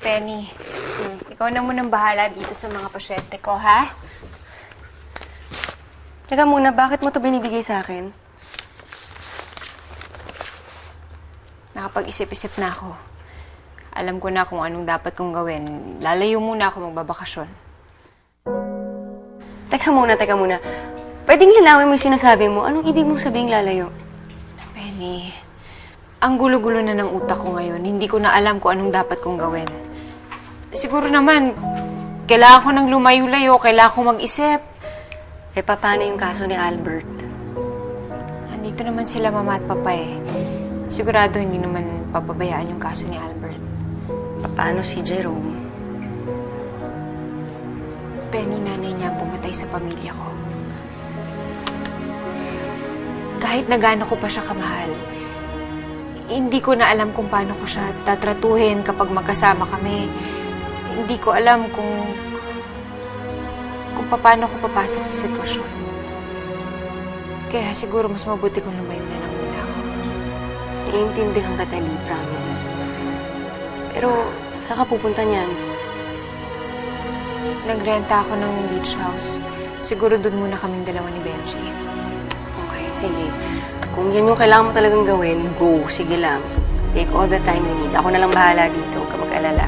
Penny, ikaw na munang bahala dito sa mga pasyente ko, ha? Teka muna, bakit mo to binibigay sa akin? Nakapag-isip-isip na ako. Alam ko na kung anong dapat kong gawin. Lalayo muna ako magbabakasyon. Teka muna. Pwedeng linawin mo yung sinasabi mo. Anong ibig mong sabihing lalayo? Penny, ang gulo-gulo na ng utak ko ngayon. Hindi ko na alam kung anong dapat kong gawin. Siguro naman, kailangan ko ng lumayo-layo, kailangan ko mag-isip. Paano yung kaso ni Albert? Andito naman sila mama at papa eh. Sigurado hindi naman papabayaan yung kaso ni Albert. Paano si Jerome? Penny, nanay niya pumatay sa pamilya ko. Kahit na gaano ko pa siya kamahal, hindi ko na alam kung paano ko siya tatratuhin kapag magkasama kami. Hindi ko alam kung paano ko papasok sa sitwasyon. Kaya siguro mas mabuti kung lumayo na lang muna ako. Naiintindihan ka, Tali, promise. Pero, saan ka pupunta niyan? Nagrenta ako ng beach house. Siguro doon muna kaming dalawa ni Benji. Okay, sige. Kung yan yung kailangan mo talagang gawin, go. Sige lang. Take all the time you need. Ako na lang bahala dito. Huwag ka mag-alala.